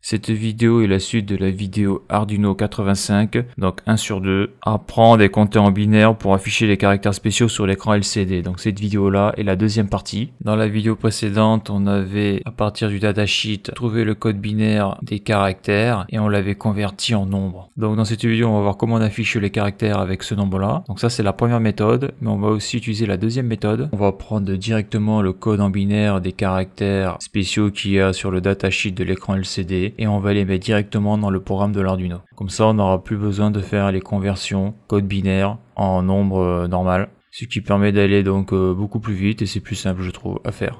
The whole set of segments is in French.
Cette vidéo est la suite de la vidéo Arduino 85, donc 1 sur 2, apprendre et compter en binaire pour afficher les caractères spéciaux sur l'écran LCD. Donc cette vidéo là est la deuxième partie. Dans la vidéo précédente, on avait à partir du datasheet trouvé le code binaire des caractères et on l'avait converti en nombre. Donc dans cette vidéo, on va voir comment on affiche les caractères avec ce nombre là. Donc ça c'est la première méthode, mais on va aussi utiliser la deuxième méthode. On va prendre directement le code en binaire des caractères spéciaux qu'il y a sur le datasheet de l'écran LCD et on va les mettre directement dans le programme de l'Arduino. Comme ça, on n'aura plus besoin de faire les conversions code binaire en nombre normal, ce qui permet d'aller donc beaucoup plus vite et c'est plus simple, je trouve, à faire.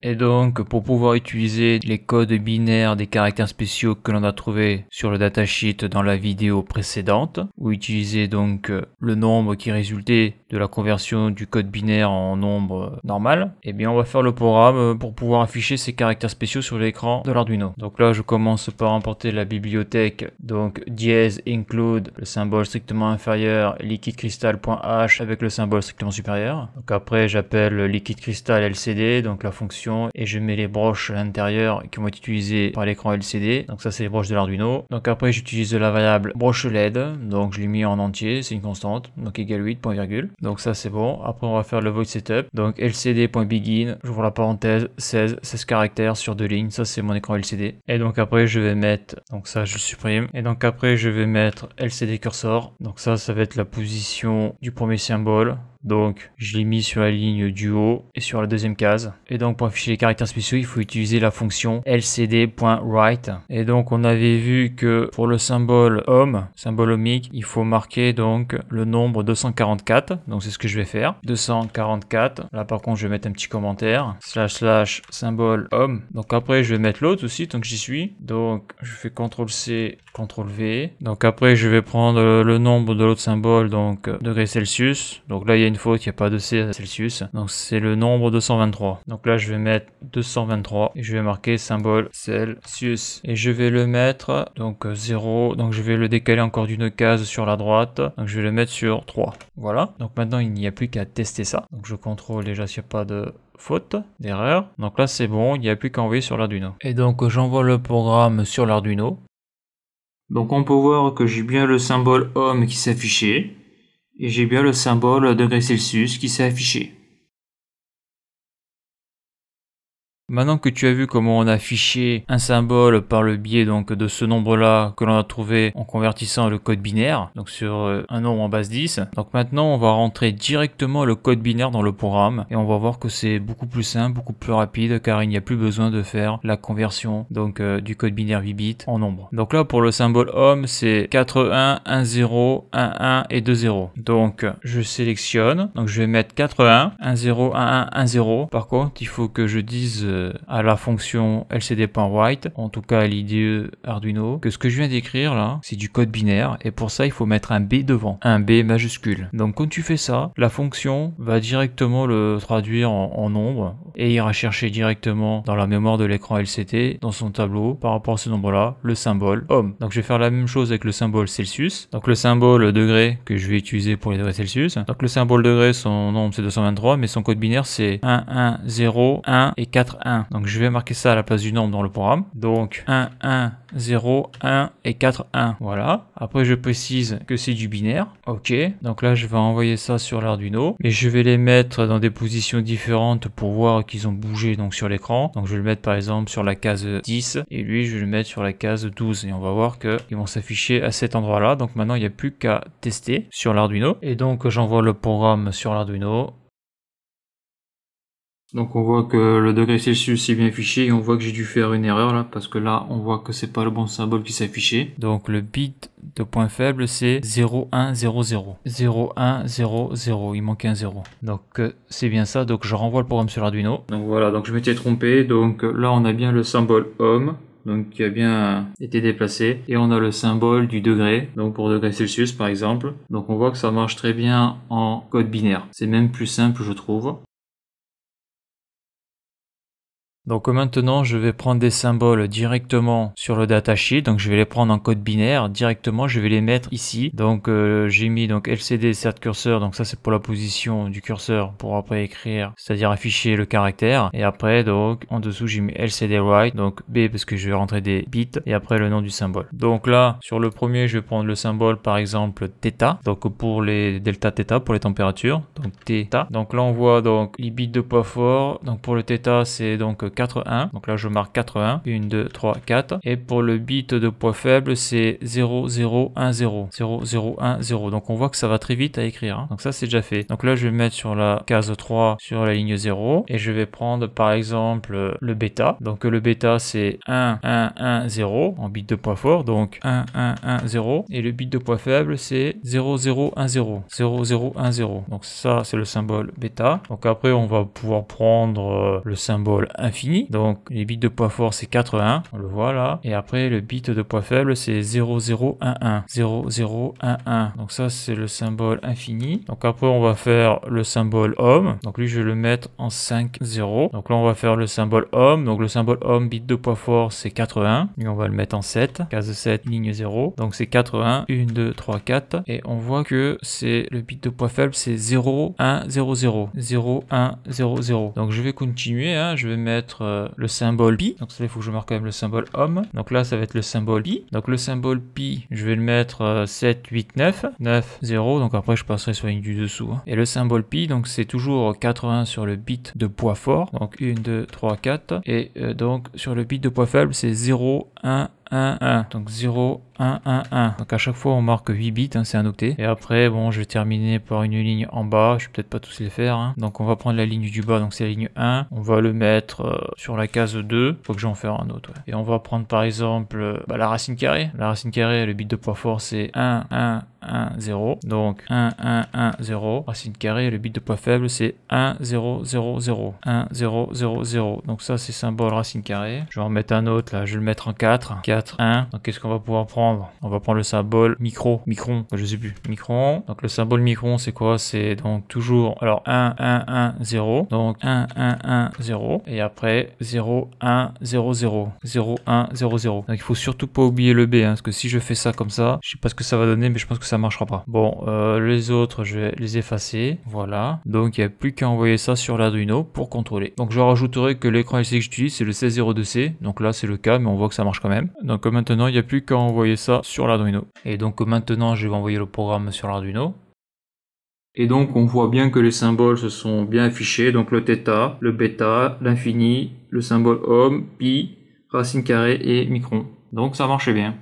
Et donc, pour pouvoir utiliser les codes binaires des caractères spéciaux que l'on a trouvé sur le datasheet dans la vidéo précédente, ou utiliser donc le nombre qui résultait de la conversion du code binaire en nombre normal, eh bien on va faire le programme pour pouvoir afficher ces caractères spéciaux sur l'écran de l'Arduino. Donc là, je commence par importer la bibliothèque, donc dièse include le symbole strictement inférieur liquidecrystal.h avec le symbole strictement supérieur. Donc après, j'appelle liquidecrystal LCD, donc la fonction, et je mets les broches à l'intérieur qui vont être utilisées par l'écran LCD. Donc ça c'est les broches de l'Arduino. Donc après j'utilise la variable broche LED, donc je l'ai mis en entier, c'est une constante, donc égale 8, point virgule. Donc ça c'est bon. Après on va faire le void setup, donc lcd.begin, j'ouvre la parenthèse, 16 caractères sur 2 lignes, ça c'est mon écran LCD. Et donc après je vais mettre, donc ça je le supprime, et donc après je vais mettre LCD cursor, donc ça va être la position du premier symbole. Donc je l'ai mis sur la ligne du haut et sur la deuxième case. Et donc pour afficher les caractères spéciaux, il faut utiliser la fonction lcd.write. Et donc on avait vu que pour le symbole homme, symbole ohmique, il faut marquer donc le nombre 244. Donc c'est ce que je vais faire. 244. Là par contre je vais mettre un petit commentaire. / symbole homme. Donc après je vais mettre l'autre aussi tant que j'y suis. Donc je fais CTRL-C, CTRL-V. Donc après je vais prendre le nombre de l'autre symbole, donc degrés Celsius. Donc là il y a une faute, il n'y a pas de C à Celsius. Donc c'est le nombre 223. Donc là je vais mettre 223 et je vais marquer symbole Celsius. Et je vais le mettre donc 0. Donc je vais le décaler encore d'une case sur la droite. Donc je vais le mettre sur 3. Voilà. Donc maintenant il n'y a plus qu'à tester ça. Donc je contrôle déjà s'il n'y a pas de faute, d'erreur. Donc là c'est bon, il n'y a plus qu'à envoyer sur l'Arduino. Et donc j'envoie le programme sur l'Arduino. Donc on peut voir que j'ai bien le symbole homme qui s'est affiché. Et j'ai bien le symbole degrés Celsius qui s'est affiché. Maintenant que tu as vu comment on a affiché un symbole par le biais donc de ce nombre-là que l'on a trouvé en convertissant le code binaire, donc sur un nombre en base 10, donc maintenant on va rentrer directement le code binaire dans le programme et on va voir que c'est beaucoup plus simple, beaucoup plus rapide car il n'y a plus besoin de faire la conversion donc du code binaire 8 bits en nombre. Donc là pour le symbole homme c'est 4 1, 1 0, 1 1 et 2 0. Donc je sélectionne, donc je vais mettre 4 1, 1 0, 1 1, 1 0. Par contre il faut que je dise à la fonction lcd.write, en tout cas à l'IDE Arduino, que ce que je viens d'écrire là, c'est du code binaire et pour ça il faut mettre un B devant, un B majuscule. Donc quand tu fais ça, la fonction va directement le traduire en nombre et ira chercher directement dans la mémoire de l'écran LCD, dans son tableau, par rapport à ce nombre là, le symbole homme. Donc je vais faire la même chose avec le symbole Celsius, donc le symbole degré que je vais utiliser pour les degrés Celsius. Donc le symbole degré, son nombre c'est 223, mais son code binaire c'est 1 1 0 1 et 4 1. Donc je vais marquer ça à la place du nombre dans le programme. Donc 1, 1, 0, 1 et 4, 1. Voilà. Après je précise que c'est du binaire. Ok. Donc là je vais envoyer ça sur l'Arduino. Et je vais les mettre dans des positions différentes pour voir qu'ils ont bougé donc sur l'écran. Donc je vais le mettre par exemple sur la case 10. Et lui je vais le mettre sur la case 12. Et on va voir qu'ils vont s'afficher à cet endroit là. Donc maintenant il n'y a plus qu'à tester sur l'Arduino. Et donc j'envoie le programme sur l'Arduino. Donc on voit que le degré Celsius est bien affiché et on voit que j'ai dû faire une erreur là parce que là on voit que c'est pas le bon symbole qui s'est affiché. Donc le bit de point faible c'est 0100. 0100, il manque un 0. Donc c'est bien ça, donc je renvoie le programme sur l'Arduino. Donc voilà, donc je m'étais trompé, donc là on a bien le symbole homme. Donc qui a bien été déplacé et on a le symbole du degré, donc pour degré Celsius par exemple. Donc on voit que ça marche très bien en code binaire, c'est même plus simple je trouve. Donc maintenant, je vais prendre des symboles directement sur le datasheet. Donc je vais les prendre en code binaire directement. Je vais les mettre ici. Donc j'ai mis donc LCD start curseur. Donc ça c'est pour la position du curseur pour après écrire, c'est-à-dire afficher le caractère. Et après donc en dessous j'ai mis LCD write. Donc B parce que je vais rentrer des bits et après le nom du symbole. Donc là sur le premier je vais prendre le symbole par exemple θ. Donc pour les delta θ pour les températures. Donc θ. Donc là on voit donc les bits de poids fort. Donc pour le θ c'est donc 4,1. Donc là, je marque 4,1. 1, 2, 3, 4. Et pour le bit de poids faible, c'est 0, 0, 1, 0. 0, 0, 1, 0. Donc on voit que ça va très vite à écrire. Hein. Donc ça, c'est déjà fait. Donc là, je vais mettre sur la case 3 sur la ligne 0. Et je vais prendre par exemple le bêta. Donc le bêta, c'est 1, 1, 1, 0 en bit de poids fort. Donc 1, 1, 1, 0. Et le bit de poids faible, c'est 0, 0, 1, 0. 0, 0, 1, 0. Donc ça, c'est le symbole bêta. Donc après, on va pouvoir prendre le symbole infini. Donc les bits de poids fort c'est 4,1, on le voit là. Et après le bit de poids faible c'est 0, 0, 1, 1. 0, 0, 1, 1. Donc ça c'est le symbole infini. Donc après on va faire le symbole ohm. Donc lui je vais le mettre en 5, 0. Donc là on va faire le symbole ohm. Donc le symbole ohm bit de poids fort c'est 4,1. Et on va le mettre en 7. Case 7, ligne 0. Donc c'est 4,1. 1, 2, 3, 4. Et on voit que c'est le bit de poids faible c'est 0, 1, 0, 0. 0, 1, 0, 0. Donc je vais continuer. Hein. Je vais mettre le symbole pi. Donc ça il faut que je marque quand même le symbole ohm. Donc là ça va être le symbole pi. Donc le symbole pi, je vais le mettre 7, 8, 9. 9, 0. Donc après je passerai sur la ligne du dessous. Hein. Et le symbole pi, donc c'est toujours 80 sur le bit de poids fort. Donc 1, 2, 3, 4. Et donc sur le bit de poids faible, c'est 0, 1, 1, 1. Donc 0, 1, 1, 1. Donc à chaque fois on marque 8 bits, hein, c'est un octet. Et après, bon, je vais terminer par une ligne en bas. Je vais peut-être pas tous les faire. Hein. Donc on va prendre la ligne du bas, donc c'est la ligne 1. On va le mettre sur la case 2. Faut que j'en fasse un autre. Ouais. Et on va prendre par exemple la racine carrée. La racine carrée, le bit de poids fort c'est 1, 1, 1, 0. Donc 1, 1, 1, 0. Racine carrée, le bit de poids faible c'est 1, 0, 0, 0. 1, 0, 0, 0. Donc ça c'est symbole racine carrée. Je vais en remettre un autre là. Je vais le mettre en 4. 4, 1. Donc qu'est-ce qu'on va pouvoir prendre? On va prendre le symbole micron. Je sais plus. Micron. Donc le symbole micron c'est quoi? C'est donc toujours alors 1, 1, 1, 0. Donc 1, 1, 1, 0. Et après 0, 1, 0, 0. 0, 1, 0, 0. Donc il faut surtout pas oublier le B. Hein, parce que si je fais ça comme ça, je sais pas ce que ça va donner, mais je pense que ça marchera pas. Bon, les autres, je vais les effacer. Voilà. Donc il n'y a plus qu'à envoyer ça sur l'Arduino pour contrôler. Donc je rajouterai que l'écran LCD que j'utilise c'est le 1602C. Donc là c'est le cas, mais on voit que ça marche quand même. Donc maintenant il n'y a plus qu'à envoyer ça sur l'Arduino. Et donc maintenant je vais envoyer le programme sur l'Arduino. Et donc on voit bien que les symboles se sont bien affichés. Donc le θ, le bêta, l'infini, le symbole ohm, pi, racine carrée et micron. Donc ça marchait bien.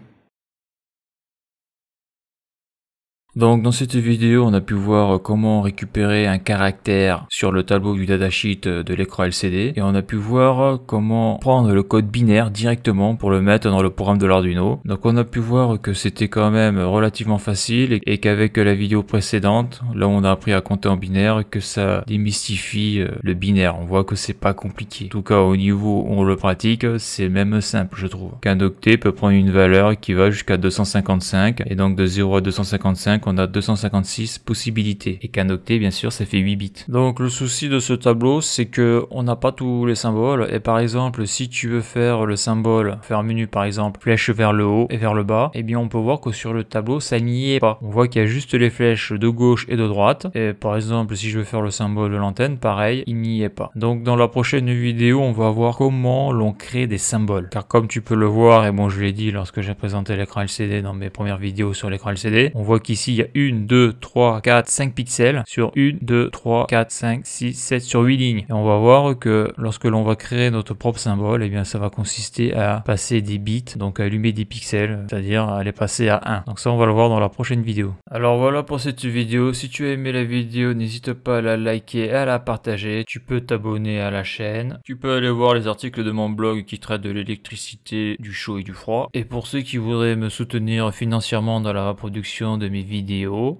Donc dans cette vidéo, on a pu voir comment récupérer un caractère sur le tableau du datasheet de l'écran LCD et on a pu voir comment prendre le code binaire directement pour le mettre dans le programme de l'Arduino. Donc on a pu voir que c'était quand même relativement facile et qu'avec la vidéo précédente, là où on a appris à compter en binaire, que ça démystifie le binaire. On voit que c'est pas compliqué. En tout cas au niveau où on le pratique, c'est même simple je trouve. Qu'un octet peut prendre une valeur qui va jusqu'à 255 et donc de 0 à 255 on a 256 possibilités et qu'un octet bien sûr ça fait 8 bits. Donc le souci de ce tableau c'est que on n'a pas tous les symboles et par exemple si tu veux faire le symbole, faire un menu par exemple flèche vers le haut et vers le bas, et bien on peut voir que sur le tableau ça n'y est pas. On voit qu'il y a juste les flèches de gauche et de droite et par exemple si je veux faire le symbole de l'antenne pareil il n'y est pas. Donc dans la prochaine vidéo on va voir comment l'on crée des symboles car comme tu peux le voir et bon je l'ai dit lorsque j'ai présenté l'écran LCD dans mes premières vidéos sur l'écran LCD, on voit qu'ici il y a 1, 2, 3, 4, 5 pixels sur 1, 2, 3, 4, 5, 6, 7 sur 8 lignes. Et on va voir que lorsque l'on va créer notre propre symbole, eh bien ça va consister à passer des bits, donc à allumer des pixels, c'est-à-dire à les passer à 1. Donc ça on va le voir dans la prochaine vidéo. Alors voilà pour cette vidéo. Si tu as aimé la vidéo, n'hésite pas à la liker et à la partager. Tu peux t'abonner à la chaîne. Tu peux aller voir les articles de mon blog qui traitent de l'électricité, du chaud et du froid. Et pour ceux qui voudraient me soutenir financièrement dans la reproduction de mes vidéos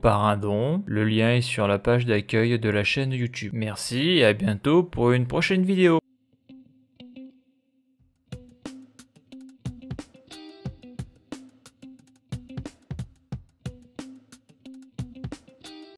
par un don, le lien est sur la page d'accueil de la chaîne YouTube. Merci et à bientôt pour une prochaine vidéo.